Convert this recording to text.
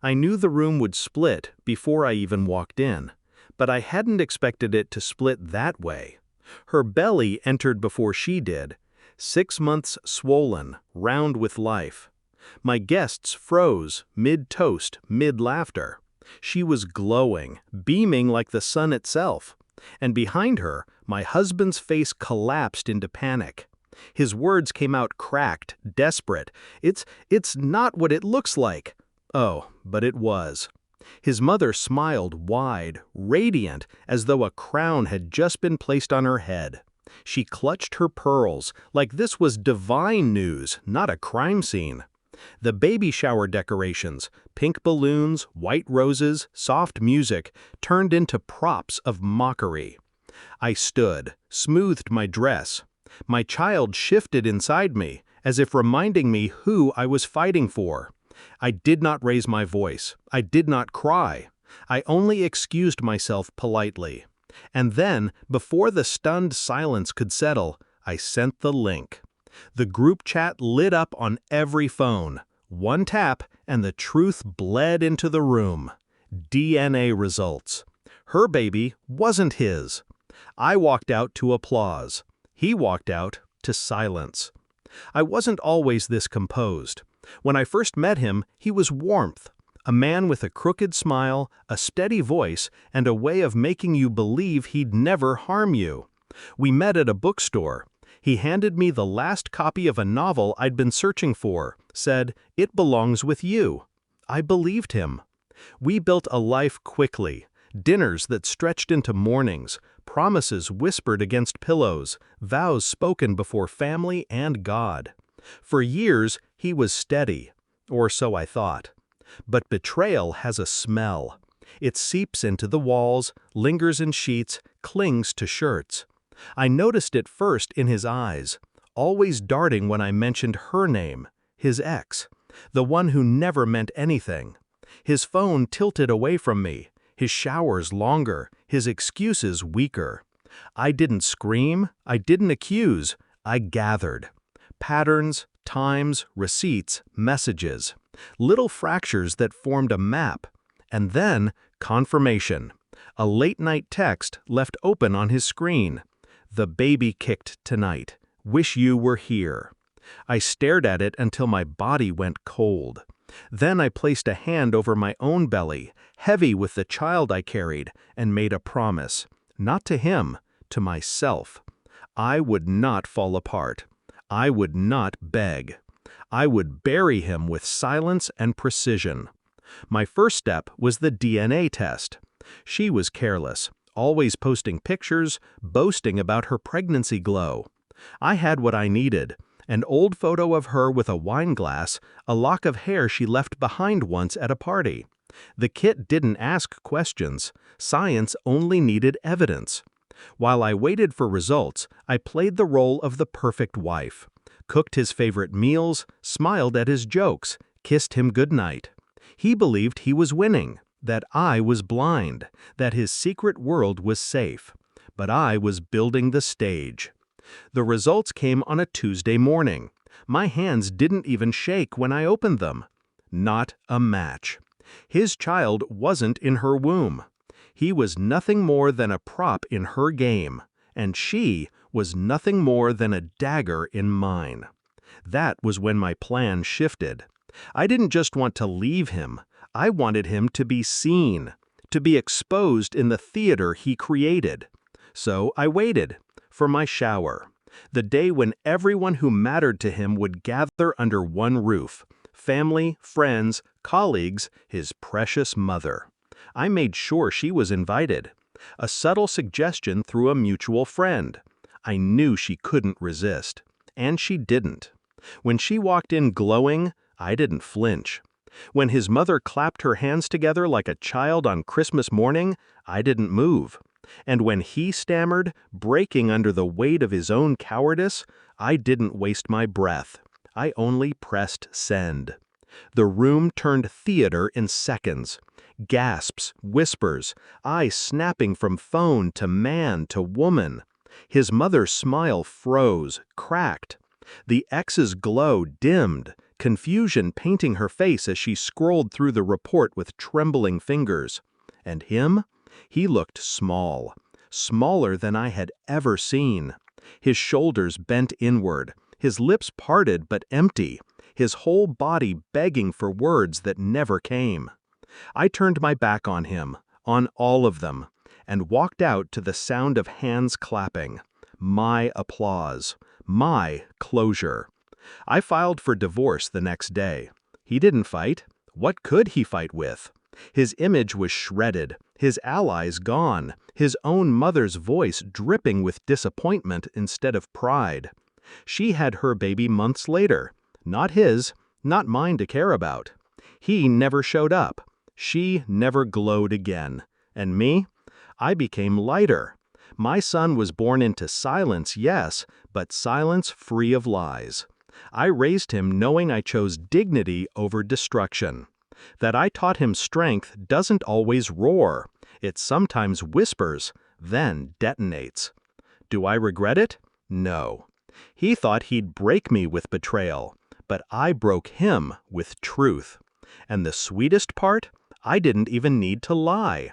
I knew the room would split before I even walked in, but I hadn't expected it to split that way. Her belly entered before she did, 6 months swollen, round with life. My guests froze, mid-toast, mid-laughter. She was glowing, beaming like the sun itself. And behind her, my husband's face collapsed into panic. His words came out cracked, desperate. It's not what it looks like. Oh, but it was. His mother smiled wide, radiant, as though a crown had just been placed on her head. She clutched her pearls, like this was divine news, not a crime scene. The baby shower decorations, pink balloons, white roses, soft music, turned into props of mockery. I stood, smoothed my dress. My child shifted inside me, as if reminding me who I was fighting for. I did not raise my voice. I did not cry. I only excused myself politely. And then, before the stunned silence could settle, I sent the link. The group chat lit up on every phone. One tap, and the truth bled into the room. DNA results. Her baby wasn't his. I walked out to applause. He walked out to silence. I wasn't always this composed. When I first met him, he was warmth. A man with a crooked smile, a steady voice, and a way of making you believe he'd never harm you. We met at a bookstore. He handed me the last copy of a novel I'd been searching for, said, "It belongs with you." I believed him. We built a life quickly, dinners that stretched into mornings, promises whispered against pillows, vows spoken before family and God. For years, he was steady, or so I thought. But betrayal has a smell. It seeps into the walls, lingers in sheets, clings to shirts. I noticed it first in his eyes, always darting when I mentioned her name, his ex, the one who never meant anything. His phone tilted away from me, his showers longer, his excuses weaker. I didn't scream, I didn't accuse, I gathered. Patterns, times, receipts, messages. Little fractures that formed a map. And then, confirmation. A late-night text left open on his screen. "The baby kicked tonight. Wish you were here." I stared at it until my body went cold. Then I placed a hand over my own belly, heavy with the child I carried, and made a promise. Not to him, to myself. I would not fall apart. I would not beg. I would bury him with silence and precision. My first step was the DNA test. She was careless, always posting pictures, boasting about her pregnancy glow. I had what I needed, an old photo of her with a wine glass, a lock of hair she left behind once at a party. The kit didn't ask questions. Science only needed evidence. While I waited for results, I played the role of the perfect wife. Cooked his favorite meals, smiled at his jokes, kissed him goodnight. He believed he was winning, that I was blind, that his secret world was safe. But I was building the stage. The results came on a Tuesday morning. My hands didn't even shake when I opened them. Not a match. His child wasn't in her womb. He was nothing more than a prop in her game, and she was nothing more than a dagger in mine. That was when my plan shifted. I didn't just want to leave him. I wanted him to be seen, to be exposed in the theater he created. So I waited for my shower, the day when everyone who mattered to him would gather under one roof, family, friends, colleagues, his precious mother. I made sure she was invited. A subtle suggestion through a mutual friend. I knew she couldn't resist. And she didn't. When she walked in glowing, I didn't flinch. When his mother clapped her hands together like a child on Christmas morning, I didn't move. And when he stammered, breaking under the weight of his own cowardice, I didn't waste my breath. I only pressed send. The room turned theater in seconds. Gasps, whispers, eyes snapping from phone to man to woman. His mother's smile froze, cracked. The ex's glow dimmed, confusion painting her face as she scrolled through the report with trembling fingers. And him? He looked small, smaller than I had ever seen. His shoulders bent inward, his lips parted but empty, his whole body begging for words that never came. I turned my back on him, on all of them, and walked out to the sound of hands clapping. My applause. My closure. I filed for divorce the next day. He didn't fight. What could he fight with? His image was shredded, his allies gone, his own mother's voice dripping with disappointment instead of pride. She had her baby months later. Not his, not mine to care about. He never showed up. She never glowed again. And me? I became lighter. My son was born into silence, yes, but silence free of lies. I raised him knowing I chose dignity over destruction. That I taught him strength doesn't always roar. It sometimes whispers, then detonates. Do I regret it? No. He thought he'd break me with betrayal, but I broke him with truth. And the sweetest part? I didn't even need to lie.